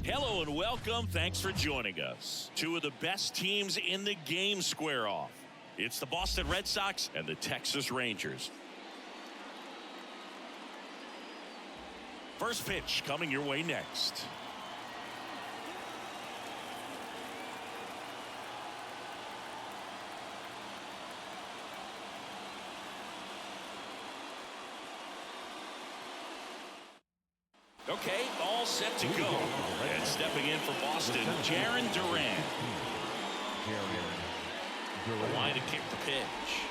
Hello and welcome. Thanks for joining us. Two of the best teams in the game square off. It's the Boston Red Sox and the Texas Rangers. First pitch coming your way next. Okay, all set to go. And stepping in for Boston, Jarren Duran. The line to kick the pitch.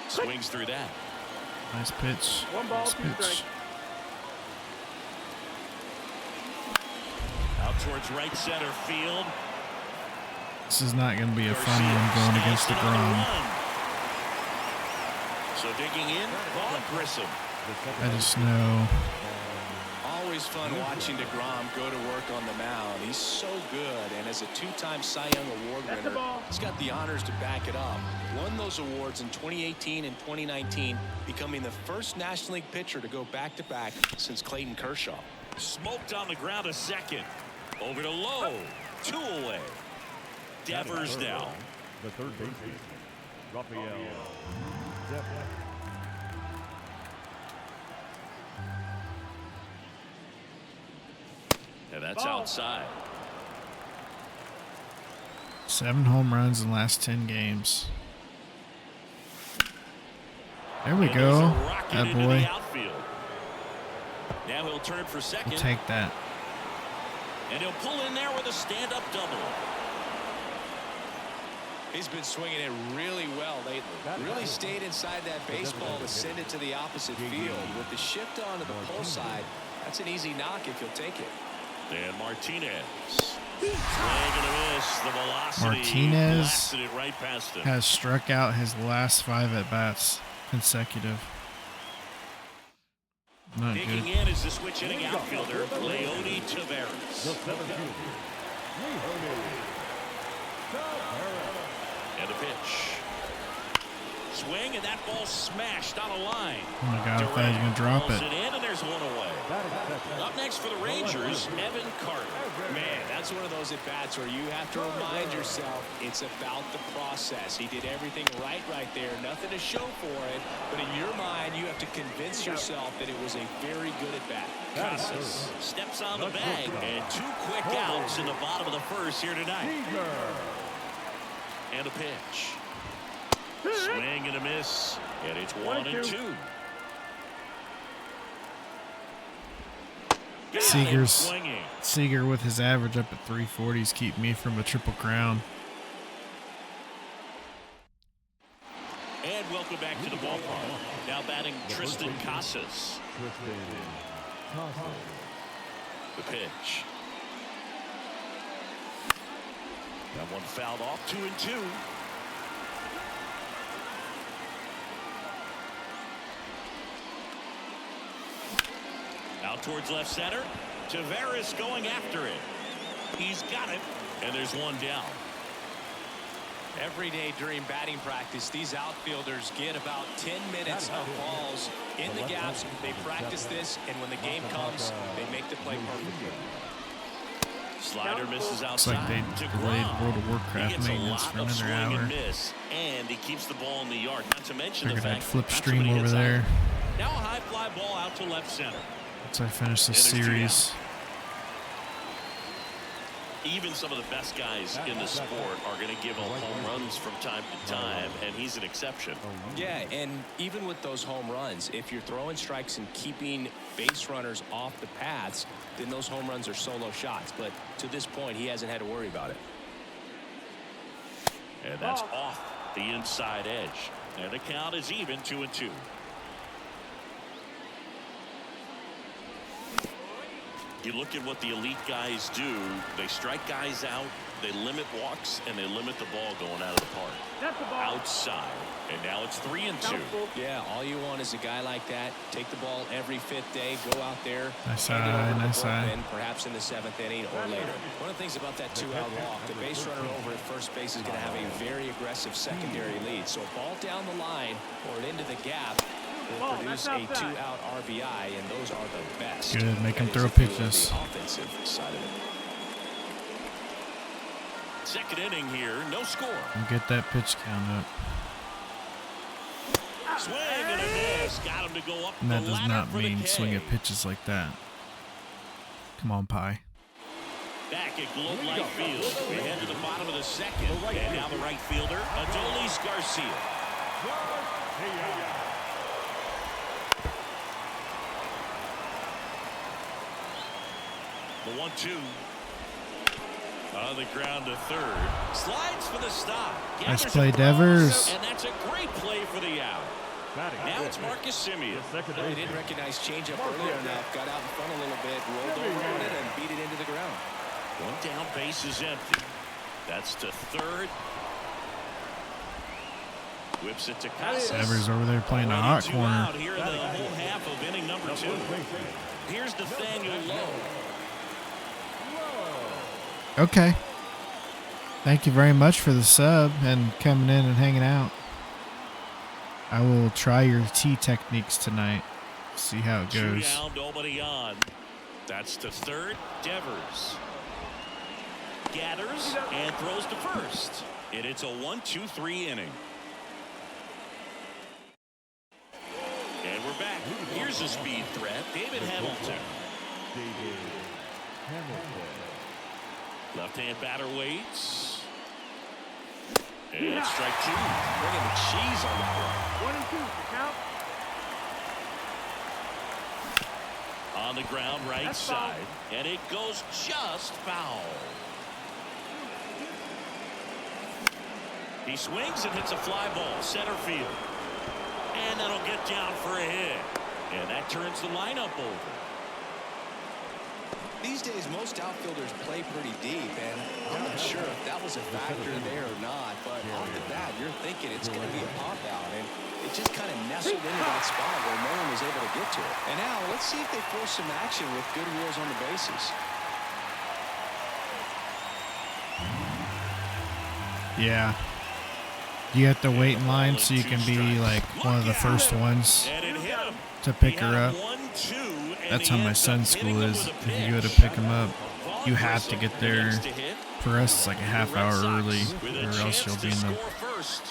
Swings through that. Nice pitch. One ball, nice pitch. Out towards right center field. This is not going to be a fun one going against the Grom. So digging in, Vaughn Grissom. I just know. Always fun watching DeGrom go to work on the mound. He's so good, and as a two-time Cy Young Award winner, he's got the honors to back it up. Won those awards in 2018 and 2019, becoming the first National League pitcher to go back-to-back since Clayton Kershaw. Smoked on the ground a second. Over to Lowe. 2 away. Devers down. The third baseman, Rafael Devers. And that's outside. 7 home runs in the last 10 games. There we go. That boy. Now he'll turn for second. We'll take that. And he'll pull in there with a stand-up double. He's been swinging it really well lately. Really stayed inside that baseball to send it to the opposite field. With the shift onto the pull side, that's an easy knock if he'll take it. And Martinez. Swing and a miss. The velocity Martinez blasted it right past him. has struck out his last 5 at-bats consecutive. Not Digging good. in is the switch hitting outfielder, Leody Taveras. And a pitch. Swing, and that ball smashed on a line. Oh my God, I thought he was going to drop it. In, and there's one away. Up next for the Rangers, Evan Carter. Man, that's one of those at-bats where you have to remind yourself it's about the process. He did everything right there. Nothing to show for it. But in your mind, you have to convince yourself that it was a very good at-bat. Casas steps on the bag, and 2 quick outs in the bottom of the first here tonight. And a pitch. Swing and a miss, and it's 1-2. Seager with his average up at 340s keep me from a triple crown. And welcome back to the ballpark. Now batting Tristan Casas. The pitch. That one fouled off. 2-2. Out towards left center. Taveras going after it. He's got it. And there's one down. Every day during batting practice, these outfielders get about 10 minutes of balls in the gaps. They practice this, and when the game comes, they make the play perfectly. Slider misses Looks outside. like they delayed World of Warcraft maintenance for another hour. And he keeps the ball in the yard. Not to mention the Figured I'd fact flip that stream somebody over hits there. out. Now a high fly ball out to left center. Once I finish this series. Even some of the best guys in the sport are going to give up home runs from time to time, and he's an exception. Yeah, and even with those home runs, if you're throwing strikes and keeping base runners off the paths, then those home runs are solo shots. But to this point, he hasn't had to worry about it. And that's off the inside edge. And the count is even, 2-2. You look at what the elite guys do. They strike guys out, they limit walks, and they limit the ball going out of the park. Outside. And now it's 3-2. Yeah, all you want is a guy like that. Take the ball every 5th day, go out there. Nice eye, nice eye. Perhaps in the 7th inning or later. One of the things about that 2-out walk, the base runner over at first base is going to have a very aggressive secondary lead. So a ball down the line or into the gap, will produce a 2-out RBI, and those are the best. Good, make him throw If you will, pitches. the offensive side of it. Second inning here, no score. And get that pitch count up. Swing and a miss. Got him to go up And that the does ladder not for the mean K. swing at pitches like that. Come on, Pie. Back at Globe Life Field. We head to the bottom of the second. And now the right fielder, Adolis Garcia. The 1-2. On the ground to third. Slides for the stop. Nice play, Devers. And that's a great play for the out. Now it's Marcus Semien. He didn't recognize changeup earlier enough. Got out in front a little bit, rolled over on it, and beat it into the ground. One down, base is empty. That's to third. Whips it to Casas. Devers over there playing the hot corner. Out here in the whole half of inning number 2. Here's Nathaniel Lowe. Okay. Thank you very much for the sub and coming in and hanging out. I will try your tee techniques tonight. See how it goes. Two down, nobody on. That's to third. Devers gathers and throws to first. And it's a 1-2-3 inning. And we're back. Here's a speed threat. David Hamilton. Left-hand batter waits. And strike 2. Bringing the cheese on that one. 1-2, count. On the ground, right That's side. foul. And it goes just foul. He swings and hits a fly ball, center field. And that'll get down for a hit. And that turns the lineup over. These days, most outfielders play pretty deep, and I'm not sure if that was a factor there or not, but off the bat, you're thinking it's going to be a pop-out, and it just kind of nestled into that spot where no one was able to get to it. And now, let's see if they force some action with good wheels on the bases. Yeah. You have to wait in line so you can be like one of the first ones to pick her up. That's how my son's school is. If you go to pick him up, you have to get there. For us, it's like a half hour early, or else you'll be in the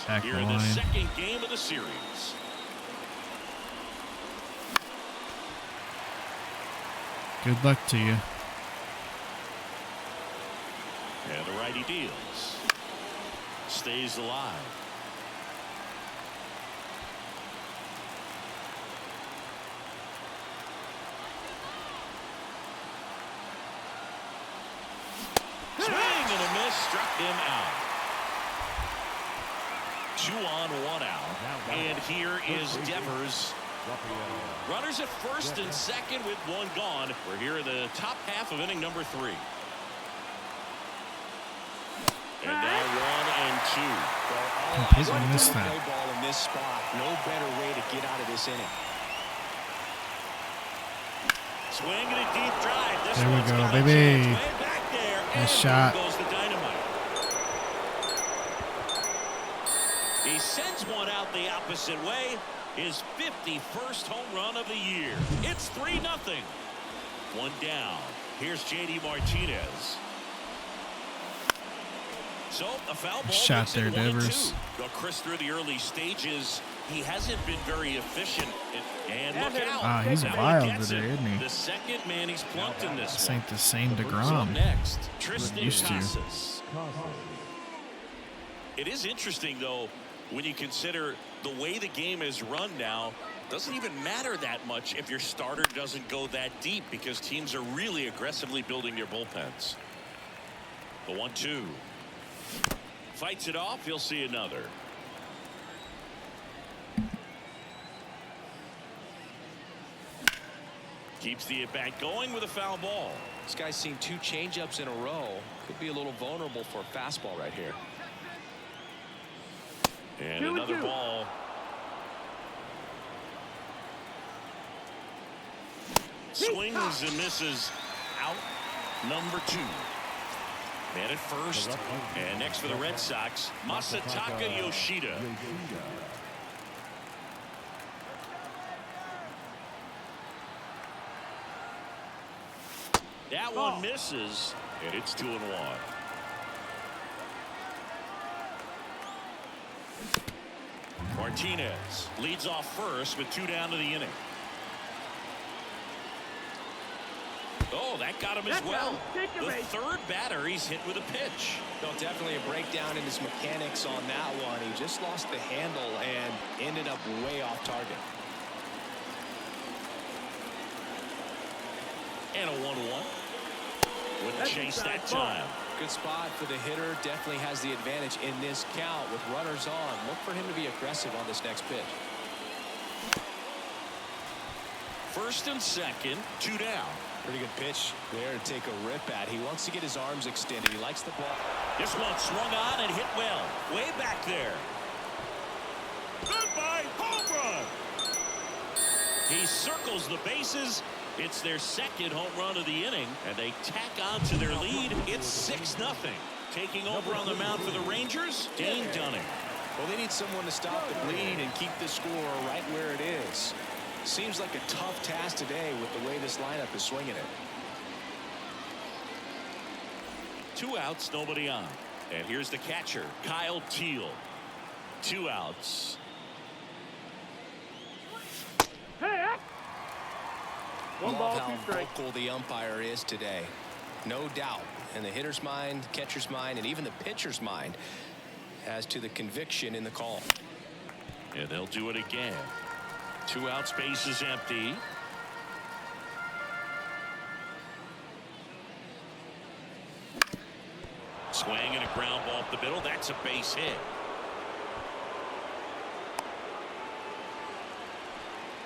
back of the line. Second game of the series. Good luck to you. And the righty deals. Stays alive. Swing and a miss, struck him out. 2 on, 1 out. And here is Devers. Runners at first and second with 1 gone. We're here in the top half of inning number 3. And now 1 and 2. Completely missed that. Play ball in this spot. No better way to get out of this inning. Swing and a deep drive. This There we one's go, got a baby. chance way back there. Nice And shot. there goes the dynamite. He sends one out the opposite way. His 51st home run of the year. It's 3-0. 1 down. Here's J.D. Martinez. So a foul ball. Shot makes it there, 1-2. Devers. Well, Chris, through the early stages, he hasn't been very efficient. And look out. Ah, he's Now wild gets today, it. isn't he? The second man he's plunked in this This one. ain't the same So DeGrom. next, Tristan used to. Casas. It is interesting, though, when you consider the way the game is run now. Doesn't even matter that much if your starter doesn't go that deep, because teams are really aggressively building their bullpens. The 1-2. Fights it off. He'll see another. Keeps the at-bat going with a foul ball. This guy's seen 2 changeups in a row. Could be a little vulnerable for a fastball right here. And another ball. Swings and misses. Out number 2. Man at first. And next for the Red Sox, Masataka Yoshida. That one misses, and it's 2-1. Martinez leads off first with 2 down to the inning. Oh, that got him as well. The third batter he's hit with a pitch. Well, definitely a breakdown in his mechanics on that one. He just lost the handle and ended up way off target. And a 1-1. Wouldn't chase that time. Good spot for the hitter. Definitely has the advantage in this count with runners on. Look for him to be aggressive on this next pitch. First and second, 2 down. Pretty good pitch there to take a rip at. He wants to get his arms extended. He likes the ball. This one swung on and hit well. Way back there. Goodbye, home run. He circles the bases. It's their second home run of the inning, and they tack on to their lead. It's 6-0. Taking over on the mound for the Rangers, Dane Dunning. Well, they need someone to stop the bleed and keep the score right where it is. Seems like a tough task today with the way this lineup is swinging it. 2 outs, nobody on. And here's the catcher, Kyle Teal. 2 outs. Love how vocal the umpire is today. No doubt in the hitter's mind, catcher's mind, and even the pitcher's mind as to the conviction in the call. And they'll do it again. 2 outs, base is empty. Swing and a ground ball up the middle. That's a base hit.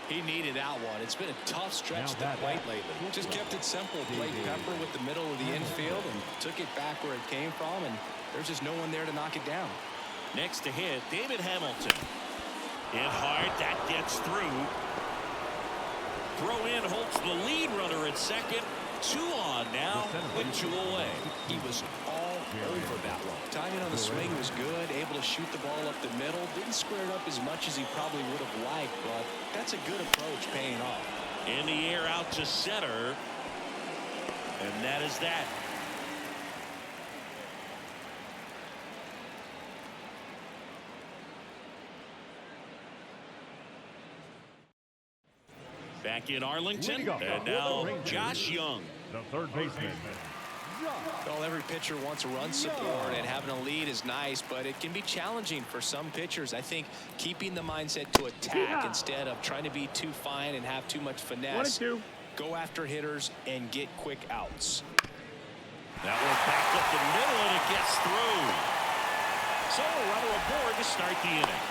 He needed that one. It's been a tough stretch at the plate lately. Just kept it simple. Played pepper with the middle of the infield and took it back where it came from, and there's just no one there to knock it down. Next to hit, David Hamilton. Hit hard. That gets through. Throw in Holt's the lead runner at second. 2 on now with 2 away. He was all over that one. Timing on the swing was good. Able to shoot the ball up the middle. Didn't square it up as much as he probably would have liked, but that's a good approach paying off. In the air out to center. And that is that. Back in Arlington, and now Josh Young. The third baseman. Well, every pitcher wants a run support, and having a lead is nice, but it can be challenging for some pitchers. I think keeping the mindset to attack instead of trying to be too fine and have too much finesse. Go after hitters and get quick outs. That one back up the middle, and it gets through. So a runner aboard to start the inning.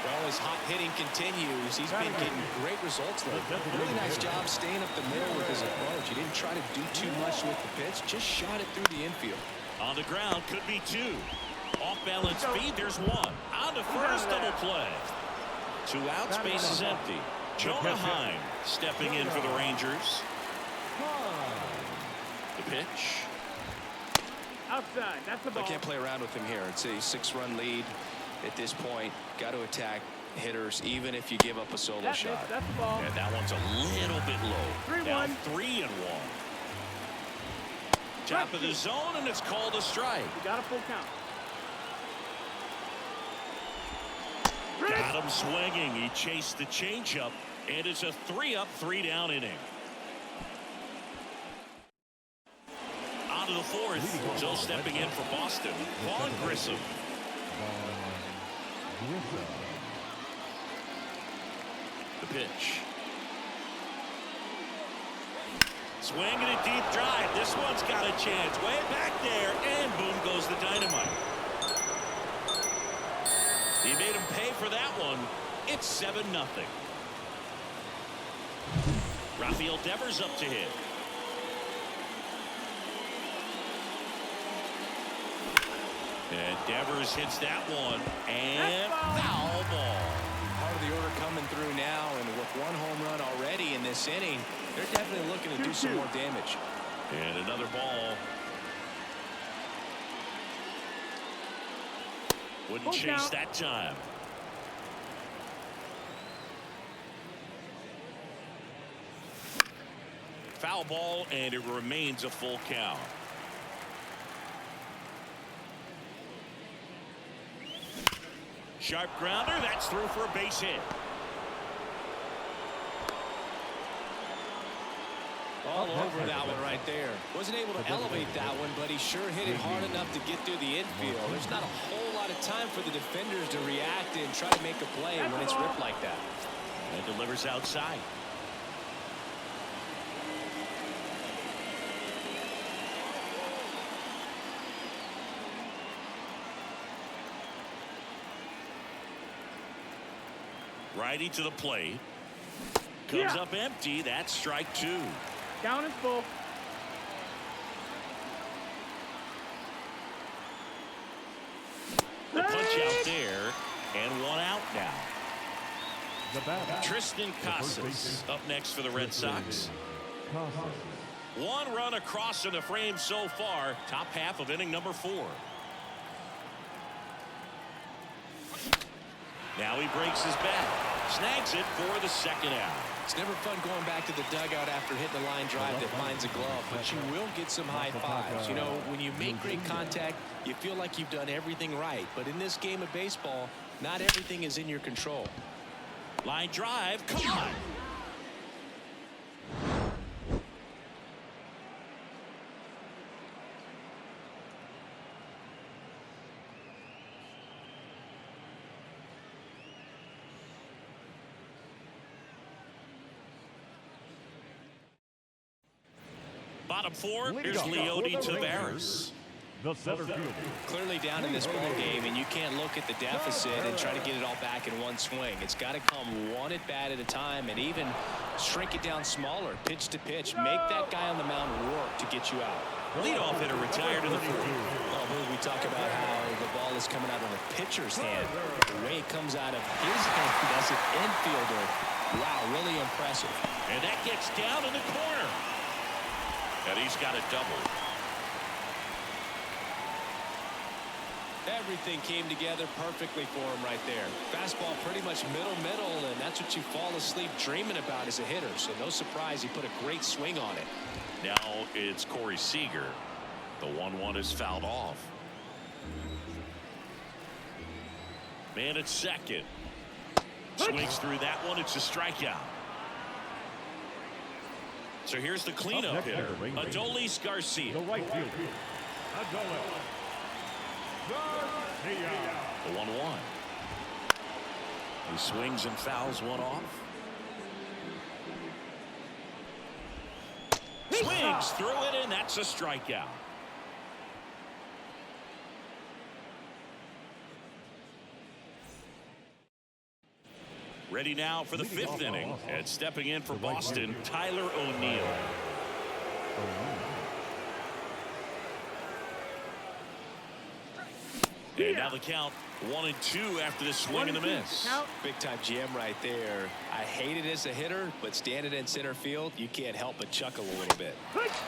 Well, his hot hitting continues. He's been getting great results lately. Really nice job staying up the middle with his approach. He didn't try to do too much with the pitch, just shot it through the infield. On the ground, could be 2. Off balance speed, there's 1. On to first, double play. 2 outs, base is empty. Jonah Heim stepping in for the Rangers. The pitch. Outside, that's the ball. I can't play around with him here. It's a 6-run lead at this point. Got to attack hitters even if you give up a solo shot. That's the ball. And that one's a little bit low. 3-1. Down 3-1. Top of the zone, and it's called a strike. You got a full count. Got him swinging. He chased the changeup, and it's a 3-up, 3-down inning. On to the 4th. Still stepping in for Boston, Vaughn Grissom. The pitch. Swing and a deep drive. This one's got a chance. Way back there, and boom goes the dynamite. He made him pay for that one. It's 7-0. Rafael Devers up to hit. And Devers hits that one, and foul ball. Part of the order coming through now, and with 1 home run already in this inning, they're definitely looking to do some more damage. And another ball. Wouldn't chase that time. Foul ball, and it remains a full count. Sharp grounder. That's through for a base hit. All over that one right there. Wasn't able to elevate that one, but he sure hit it hard enough to get through the infield. There's not a whole lot of time for the defenders to react and try to make a play when it's ripped like that. And delivers outside. Righty to the plate. Comes up empty. That's strike 2. Count is full. The punch out there, and 1 out now. The batter. Tristan Casas up next for the Red Sox. 1 run across in the frame so far. Top half of inning number 4. Now he breaks his bat. Snags it for the 2nd out. It's never fun going back to the dugout after hitting a line drive that finds a glove, but you will get some high fives. You know, when you make great contact, you feel like you've done everything right. But in this game of baseball, not everything is in your control. Line drive. Come on. Bottom 4, here's Leody Taveras. The center fielder. Clearly down in this ball game, and you can't look at the deficit and try to get it all back in one swing. It's got to come one at bat at a time, and even shrink it down smaller, pitch to pitch. Make that guy on the mound work to get you out. Leadoff hitter retired in the 4th. Well, we talk about how the ball is coming out of the pitcher's hand. The way it comes out of his hand as an infielder, wow, really impressive. And that gets down in the corner. And he's got a double. Everything came together perfectly for him right there. Fastball pretty much middle, and that's what you fall asleep dreaming about as a hitter. So no surprise he put a great swing on it. Now it's Corey Seager. The 1-1 is fouled off. Man at second. Swings through that one. It's a strikeout. So here's the cleanup hitter, Adolis Garcia. The right fielder. Adolis Garcia. The 1-1. He swings and fouls one off. Swings through it, and that's a strikeout. Ready now for the 5th inning, and stepping in for Boston, Tyler O'Neill. And now the count 1-2 after this swing and a miss. Big time jam right there. I hate it as a hitter, but standing in center field, you can't help but chuckle a little bit.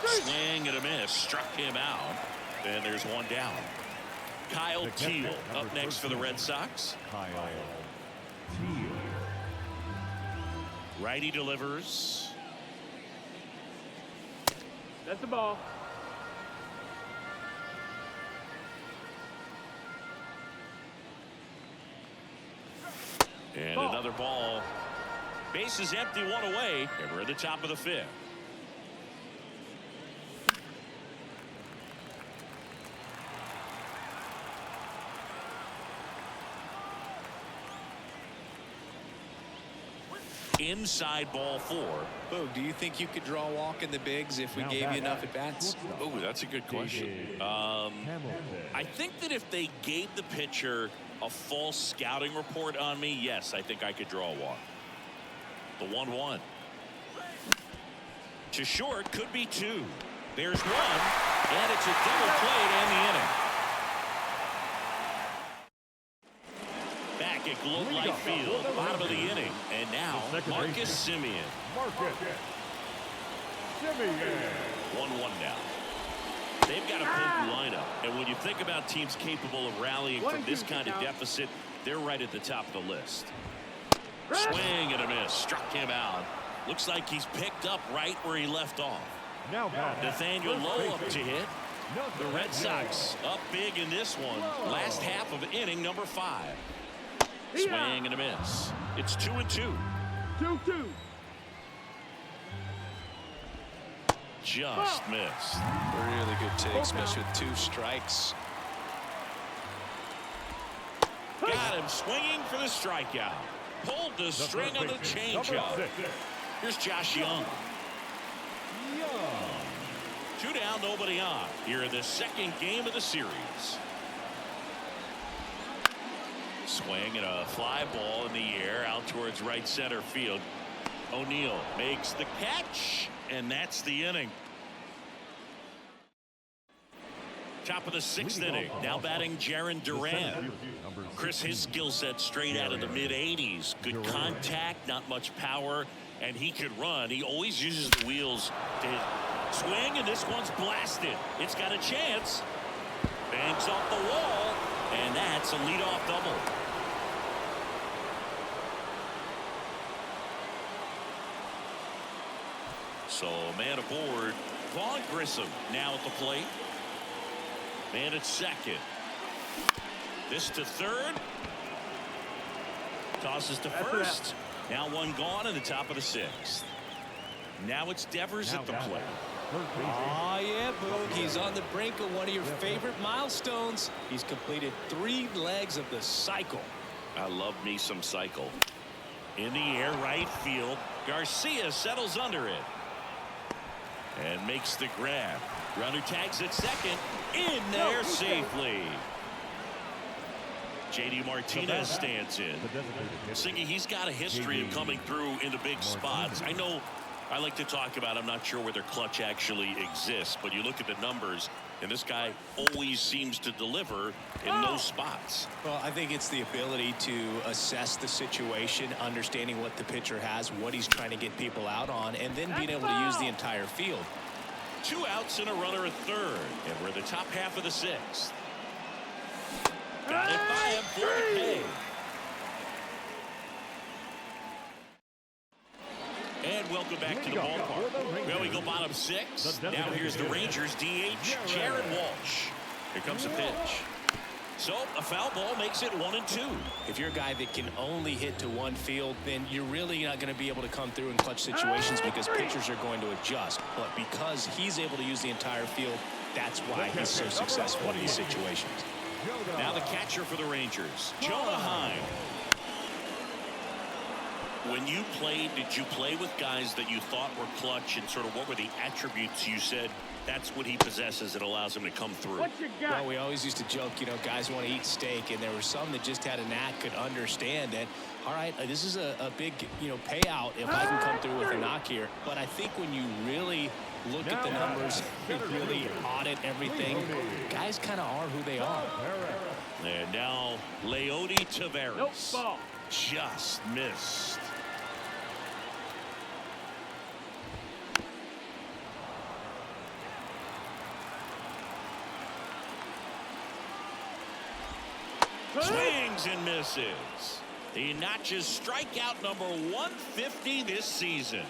Swing and a miss, struck him out, and there's 1 down. Kyle Teal up next for the Red Sox. Kyle Teal. Righty delivers. That's the ball. And another ball. Base is empty, 1 away, and we're at the top of the 5th. Inside ball 4. Boog, do you think you could draw a walk in the bigs if we gave you enough at bats? Oh, that's a good question. I think that if they gave the pitcher a false scouting report on me, yes, I think I could draw a walk. The 1-1. To short, could be 2. There's 1, and it's a double play to end the inning. Back at Globe Life Field, bottom of the inning, and now Marcus Semien. Marcus Semien. 1-1 now. They've got a potent lineup, and when you think about teams capable of rallying from this kind of deficit, they're right at the top of the list. Swing and a miss, struck him out, Looks like he's picked up right where he left off. Now batting. Nathaniel First Lowe up baseman. to hit. The Red Sox up big in this one. Last half of inning number 5. Swing and a miss. It's 2-2. 2-2. Just missed. Really good take, especially with 2 strikes. Got him swinging for the strikeout. Pulled the string on the changeup. Here's Josh Young. 2 down, nobody on. Here in the second game of the series. Swing and a fly ball in the air out towards right center field. O'Neill makes the catch, and that's the inning. Top of the 6th inning. Now batting Jarren Duran. Chris, his skill set straight out of the mid-80s. Good contact, not much power, and he could run. He always uses the wheels to hit. Swing, and this one's blasted. It's got a chance. Bangs off the wall, and that's a leadoff double. So, man aboard. Vaughn Grissom now at the plate. Man at second. This to third. Tosses to first. Now one gone in the top of the 6th. Now it's Devers at the plate. Oh, yeah, Boog. He's on the brink of one of your favorite milestones. He's completed 3 legs of the cycle. I love me some cycle. In the air, right field. Garcia settles under it. And makes the grab. Runner tags at second. In there safely. J.D. Martinez stands in. Siggy, he's got a history of coming through into big spots. I know I like to talk about, I'm not sure whether clutch actually exists, but you look at the numbers, and this guy always seems to deliver in those spots. Well, I think it's the ability to assess the situation, understanding what the pitcher has, what he's trying to get people out on, and then being able to use the entire field. 2 outs and a runner at third, and we're in the top half of the 6th. Got it by him for the pay. And welcome back to the ballpark. Well, we go bottom 6. Now here's the Rangers DH, Jared Walsh. Here comes a pitch. So a foul ball makes it 1-2. If you're a guy that can only hit to one field, then you're really not going to be able to come through in clutch situations because pitchers are going to adjust. But because he's able to use the entire field, that's why he's so successful in these situations. Now the catcher for the Rangers, Jonah Heim. When you played, did you play with guys that you thought were clutch, and sort of what were the attributes you said that's what he possesses that allows him to come through? What you got? Well, we always used to joke, you know, guys want to eat steak, and there were some that just had a knack, could understand that, all right, this is a big, you know, payout if I can come through with a knock here. But I think when you really look at the numbers and really audit everything, guys kind of are who they are. And now Leody Taveras. Nope, ball. Just missed. Swings and misses. He notches strikeout number 150 this season.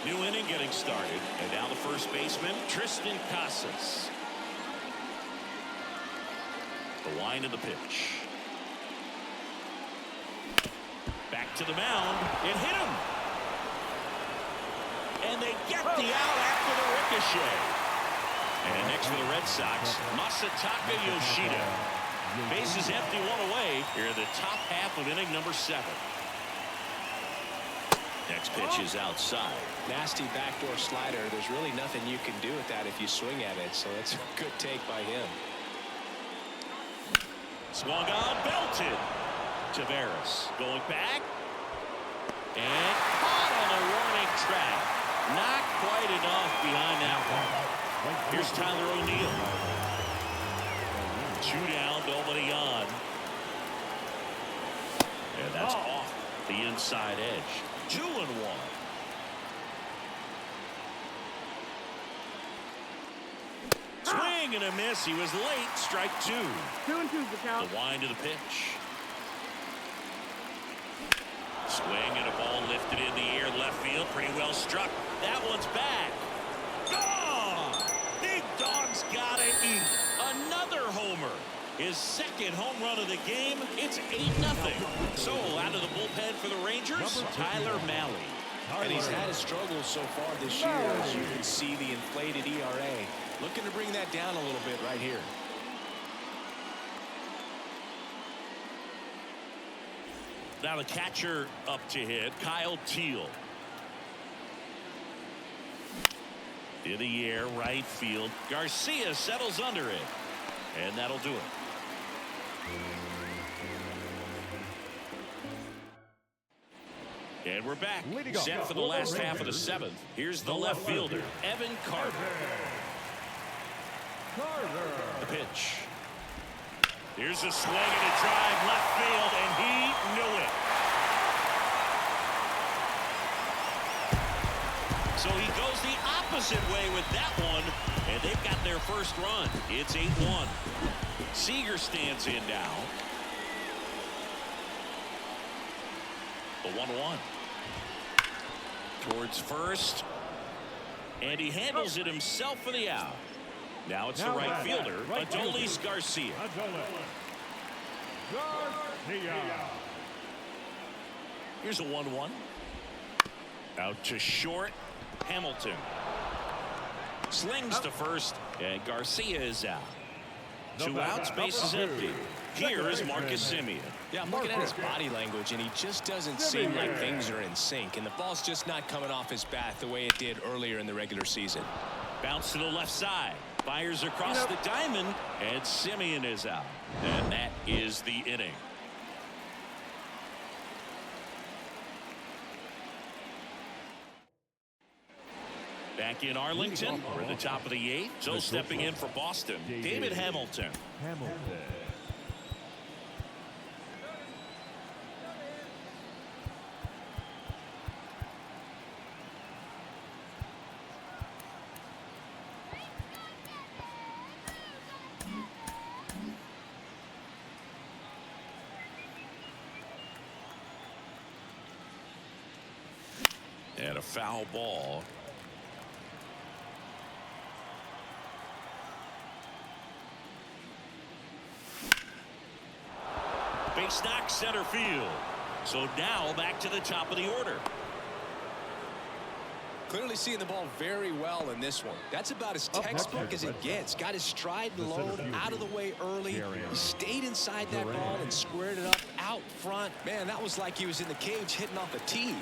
New inning getting started, and now the first baseman, Tristan Casas. The line of the pitch. Back to the mound. It hit him. And they get the out after the ricochet. And next for the Red Sox, Masataka Yoshida. Bases empty, 1 away here in the top half of inning number 7. Next pitch is outside. Nasty backdoor slider. There's really nothing you can do with that if you swing at it. So that's a good take by him. Swung on, belted. Taveras going back. And caught on the warning track. Not quite enough behind that one. Here's Tyler O'Neill. 2 down, nobody on. And that's off the inside edge. 2-1. Swing and a miss. He was late. Strike 2. 2-2 the count. The wind of the pitch. Swing and a ball lifted in the air left field. Pretty well struck. That one's back. Gone! Big Dog's gotta eat. Another homer. His second home run of the game. It's 8-0. So out of the bullpen for the Rangers, Tyler Mahle. And he's had his struggles so far this year, as you can see the inflated ERA. Looking to bring that down a little bit right here. Now the catcher up to hit, Kyle Teal. In the air, right field. Garcia settles under it. And that'll do it. And we're back. Set for the last half of the seventh. Here's the left fielder, Evan Carter. The pitch. Here's a swing and a drive left field, and he knew it. So he goes the opposite way with that one, and they've got their first run. It's 8-1. Seager stands in now. The 1-1. Towards first. And he handles it himself for the out. Now it's the right fielder, Adolis Garcia. Here's a 1-1. Out to short. Hamilton. Slings to first, and Garcia is out. 2 outs, base is empty. Here is Marcus Semien. Yeah, I'm looking at his body language, and he just doesn't seem like things are in sync. And the ball's just not coming off his bat the way it did earlier in the regular season. Bounce to the left side. Fires across the diamond, and Semien is out. And that is the inning. Back in Arlington, we're at the top of the 8th. So stepping in for Boston, David Hamilton. And a foul ball. Base knock center field. So now back to the top of the order. Clearly seeing the ball very well in this one. That's about as textbook as it gets. Got his stride and load out of the way early. He stayed inside that ball and squared it up out front. Man, that was like he was in the cage hitting off a tee.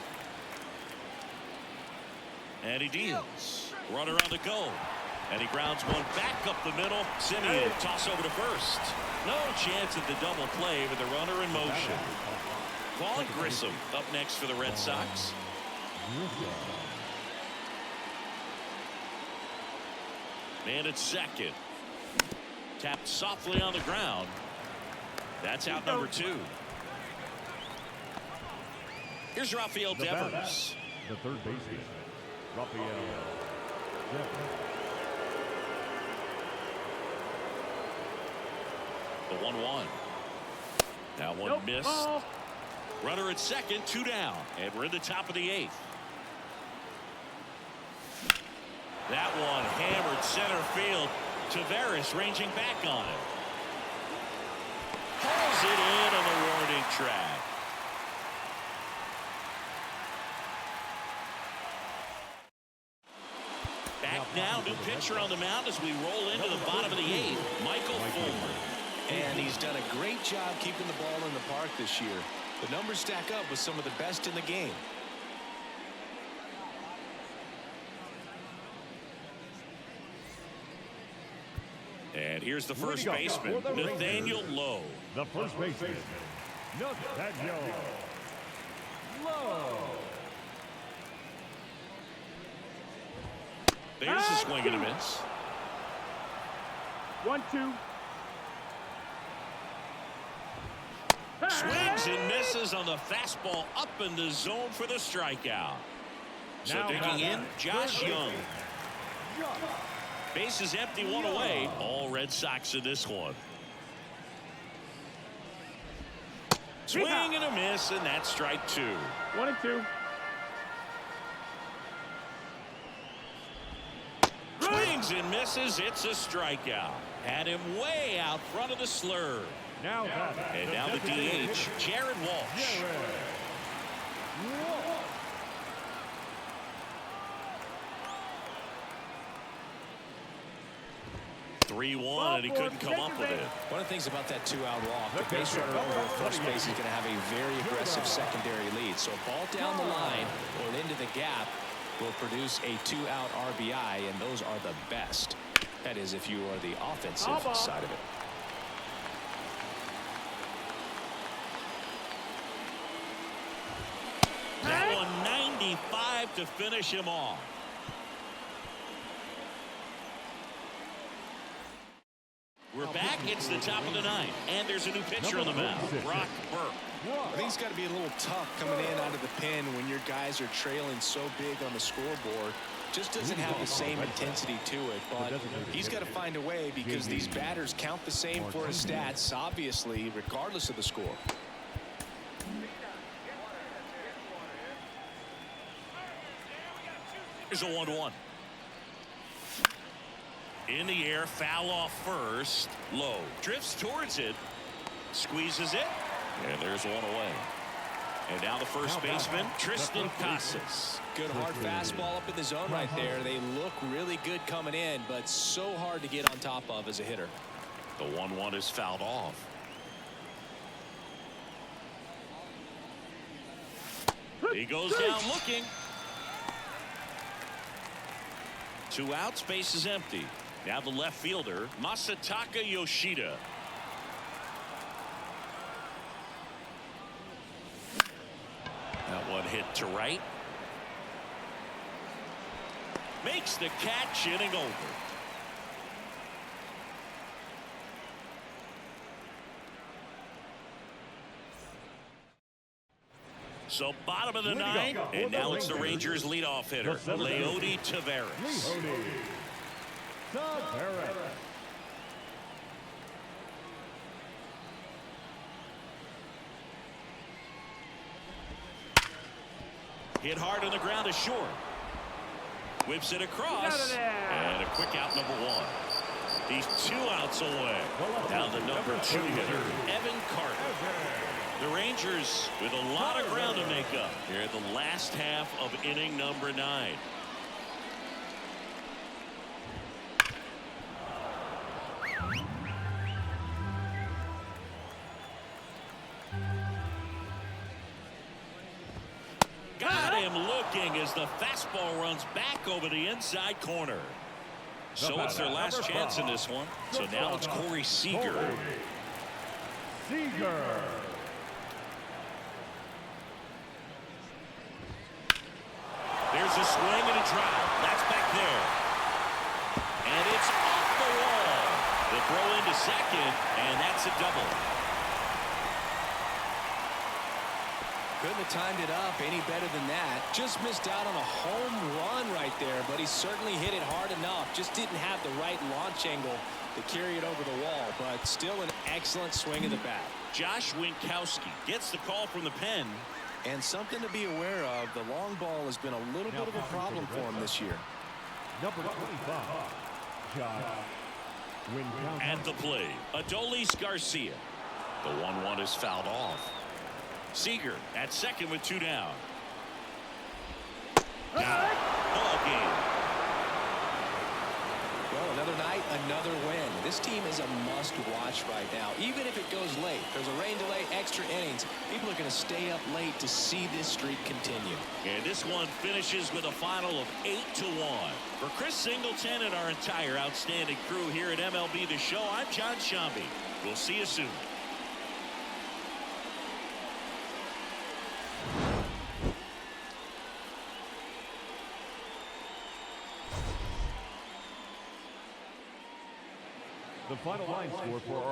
And he deals. Runner on the go. And he grounds one back up the middle. Semien toss over to first. No chance at the double play with the runner in motion. Vaughn Grissom up next for the Red Sox. Man at second. Tapped softly on the ground. That's out number 2. Here's Rafael Devers. The third baseman, Rafael Devers. The 1-1. Now one missed. Runner at second, 2 down. And we're in the top of the 8th. That one hammered center field. Taveras ranging back on it. Pulls it in on the warning track. Back now, new pitcher on the mound as we roll into the bottom of the 8th. Michael Fulmer. And he's done a great job keeping the ball in the park this year. The numbers stack up with some of the best in the game. And here's the first baseman, Nathaniel Lowe. The first baseman, Nathaniel Lowe. There's a swing and a miss. 1-2. Swings and misses on the fastball up in the zone for the strikeout. So digging in, Josh Young. Base is empty, 1 away. All Red Sox in this one. Swing and a miss, and that's strike 2. 1-2. Swings and misses. It's a strikeout. Had him way out front of the slurve. Now And now the DH, Jared Walsh. 3-1, and he couldn't come up with it. One of the things about that 2-out walk, the base runner over at first base is going to have a very aggressive secondary lead. So a ball down the line or into the gap will produce a 2-out RBI, and those are the best. That is, if you are the offensive side of it. That one 95 to finish him off. We're back. It's the top of the ninth, and there's a new pitcher on the mound, Brock Burke. I think it's got to be a little tough coming in out of the pen when your guys are trailing so big on the scoreboard. Just doesn't have the same intensity to it, but he's got to find a way because these batters count the same for his stats, obviously, regardless of the score. Here's a 1-1. In the air, foul off first. Low. Drifts towards it. Squeezes it. And there's one away. And now the first baseman, Tristan Casas. Good hard fastball up in the zone right there. They look really good coming in, but so hard to get on top of as a hitter. The 1-1 is fouled off. He goes down looking. 2 outs, base is empty. Now the left fielder, Masataka Yoshida. That one hit to right. Makes the catch, inning over. So bottom of the ninth, and now it's the Rangers leadoff hitter, Leody Taveras. Hit hard on the ground to short. Whips it across, and a quick out, number 1. He's 2 outs away. Now the number 2 hitter, Evan Carter. The Rangers with a lot of ground to make up here in the last half of inning number 9. Got him looking as the fastball runs back over the inside corner. So it's their last chance in this one. So now it's Corey Seager. There's a swing and a drive. That's back there. And it's off the wall. The throw into second, and that's a double. Couldn't have timed it up any better than that. Just missed out on a home run right there, but he certainly hit it hard enough. Just didn't have the right launch angle to carry it over the wall, but still an excellent swing of the bat. Josh Winkowski gets the call from the pen. And something to be aware of, the long ball has been a little bit of a problem for him this year. Number 25, Josh Winkowski. At the plate, Adolis Garcia. The 1-1 is fouled off. Seager at second with 2 down. Got it. Ball game. Well, another night, another win. This team is a must-watch right now. Even if it goes late, there's a rain delay, extra innings. People are going to stay up late to see this streak continue. And this one finishes with a final of 8-1. For Chris Singleton and our entire outstanding crew here at MLB The Show, I'm John Shambi. We'll see you soon. The final line score for our